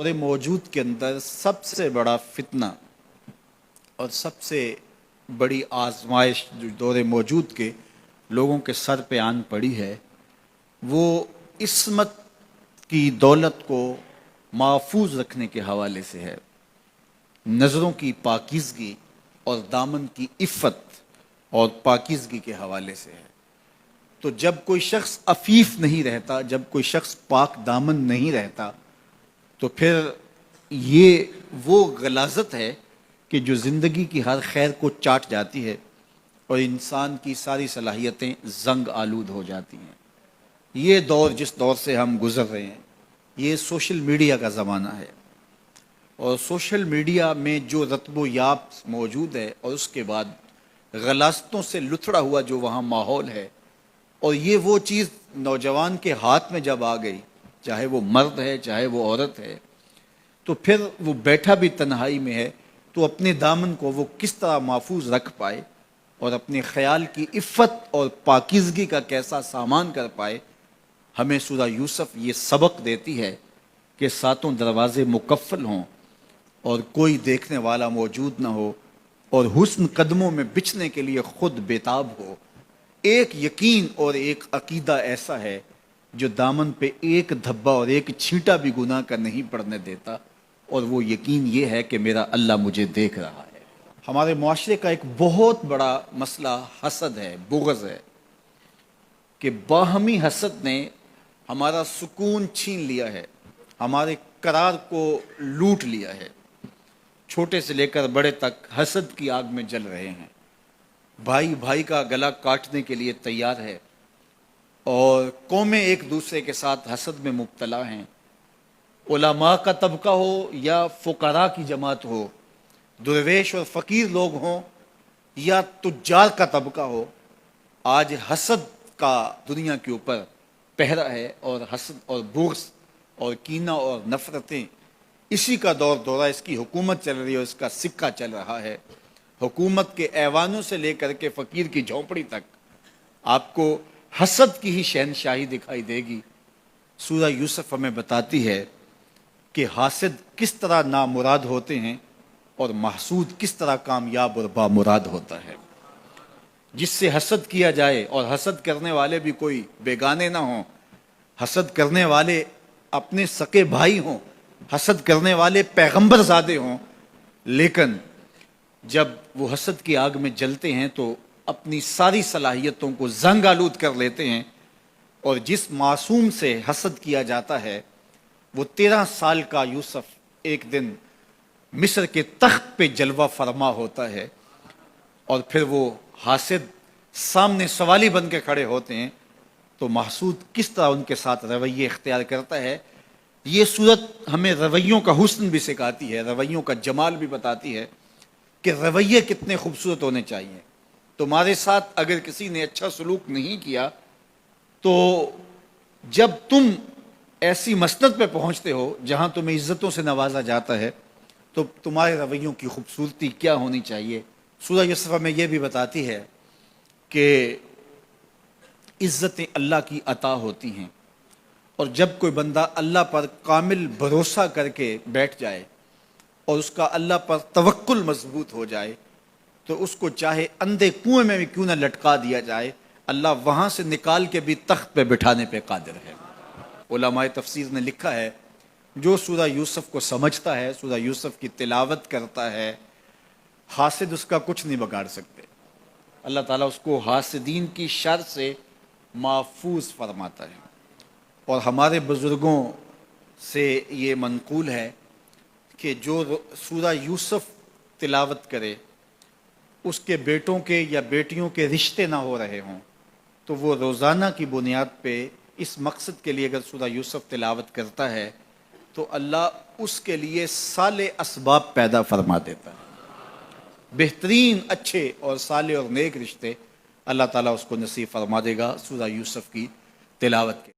دور موجود کے اندر سب سے بڑا فتنہ اور سب سے بڑی آزمائش جو دور موجود کے لوگوں کے سر پہ آن پڑی ہے وہ عصمت کی دولت کو محفوظ رکھنے کے حوالے سے ہے، نظروں کی پاکیزگی اور دامن کی عفت اور پاکیزگی کے حوالے سے ہے۔ تو جب کوئی شخص عفیف نہیں رہتا، جب کوئی شخص پاک دامن نہیں رہتا، تو پھر یہ وہ غلاظت ہے کہ جو زندگی کی ہر خیر کو چاٹ جاتی ہے اور انسان کی ساری صلاحیتیں زنگ آلود ہو جاتی ہیں۔ یہ دور جس دور سے ہم گزر رہے ہیں یہ سوشل میڈیا کا زمانہ ہے، اور سوشل میڈیا میں جو رتب و یاب موجود ہے اور اس کے بعد غلاظتوں سے لتھڑا ہوا جو وہاں ماحول ہے، اور یہ وہ چیز نوجوان کے ہاتھ میں جب آ گئی، چاہے وہ مرد ہے چاہے وہ عورت ہے، تو پھر وہ بیٹھا بھی تنہائی میں ہے تو اپنے دامن کو وہ کس طرح محفوظ رکھ پائے اور اپنے خیال کی عفت اور پاکیزگی کا کیسا سامان کر پائے۔ ہمیں سورہ یوسف یہ سبق دیتی ہے کہ ساتوں دروازے مقفل ہوں اور کوئی دیکھنے والا موجود نہ ہو، اور حسن قدموں میں بچھنے کے لیے خود بیتاب ہو۔ ایک یقین اور ایک عقیدہ ایسا ہے جو دامن پہ ایک دھبا اور ایک چھینٹا بھی گناہ کا نہیں پڑنے دیتا، اور وہ یقین یہ ہے کہ میرا اللہ مجھے دیکھ رہا ہے۔ ہمارے معاشرے کا ایک بہت بڑا مسئلہ حسد ہے، بغض ہے، کہ باہمی حسد نے ہمارا سکون چھین لیا ہے، ہمارے قرار کو لوٹ لیا ہے۔ چھوٹے سے لے کر بڑے تک حسد کی آگ میں جل رہے ہیں، بھائی بھائی کا گلا کاٹنے کے لیے تیار ہے، اور قومیں ایک دوسرے کے ساتھ حسد میں مبتلا ہیں۔ علماء کا طبقہ ہو یا فقراء کی جماعت ہو، درویش اور فقیر لوگ ہوں یا تجار کا طبقہ ہو، آج حسد کا دنیا کے اوپر پہرا ہے، اور حسد اور بغض اور کینہ اور نفرتیں اسی کا دور دورہ، اس کی حکومت چل رہی ہے، اس کا سکہ چل رہا ہے۔ حکومت کے ایوانوں سے لے کر کے فقیر کی جھونپڑی تک آپ کو حسد کی ہی شہنشاہی دکھائی دے گی۔ سورہ یوسف ہمیں بتاتی ہے کہ حاسد کس طرح نامراد ہوتے ہیں اور محسود کس طرح کامیاب اور بامراد ہوتا ہے۔ جس سے حسد کیا جائے، اور حسد کرنے والے بھی کوئی بیگانے نہ ہوں، حسد کرنے والے اپنے سکے بھائی ہوں، حسد کرنے والے پیغمبر زادے ہوں، لیکن جب وہ حسد کی آگ میں جلتے ہیں تو اپنی ساری صلاحیتوں کو زنگ آلود کر لیتے ہیں، اور جس معصوم سے حسد کیا جاتا ہے وہ 13 سال کا یوسف ایک دن مصر کے تخت پہ جلوہ فرما ہوتا ہے، اور پھر وہ حاسد سامنے سوالی بن کے کھڑے ہوتے ہیں، تو محسود کس طرح ان کے ساتھ رویے اختیار کرتا ہے۔ یہ صورت ہمیں رویوں کا حسن بھی سکھاتی ہے، رویوں کا جمال بھی بتاتی ہے کہ رویے کتنے خوبصورت ہونے چاہیے۔ تمہارے ساتھ اگر کسی نے اچھا سلوک نہیں کیا تو جب تم ایسی مسند پہ پہنچتے ہو جہاں تمہیں عزتوں سے نوازا جاتا ہے تو تمہارے رویوں کی خوبصورتی کیا ہونی چاہیے۔ سورہ یوسف میں یہ بھی بتاتی ہے کہ عزتیں اللہ کی عطا ہوتی ہیں، اور جب کوئی بندہ اللہ پر کامل بھروسہ کر کے بیٹھ جائے اور اس کا اللہ پر توکل مضبوط ہو جائے تو اس کو چاہے اندھے کنویں میں بھی کیوں نہ لٹکا دیا جائے، اللہ وہاں سے نکال کے بھی تخت پہ بٹھانے پہ قادر ہے۔ علماء تفسیر نے لکھا ہے جو سورہ یوسف کو سمجھتا ہے، سورہ یوسف کی تلاوت کرتا ہے، حاسد اس کا کچھ نہیں بگاڑ سکتے۔ اللہ تعالیٰ اس کو حاسدین کی شر سے محفوظ فرماتا ہے۔ اور ہمارے بزرگوں سے یہ منقول ہے کہ جو سورہ یوسف تلاوت کرے اس کے بیٹوں کے یا بیٹیوں کے رشتے نہ ہو رہے ہوں تو وہ روزانہ کی بنیاد پہ اس مقصد کے لیے اگر سورہ یوسف تلاوت کرتا ہے تو اللہ اس کے لیے صالح اسباب پیدا فرما دیتا ہے، بہترین اچھے اور صالح اور نیک رشتے اللہ تعالیٰ اس کو نصیب فرما دے گا سورہ یوسف کی تلاوت کے۔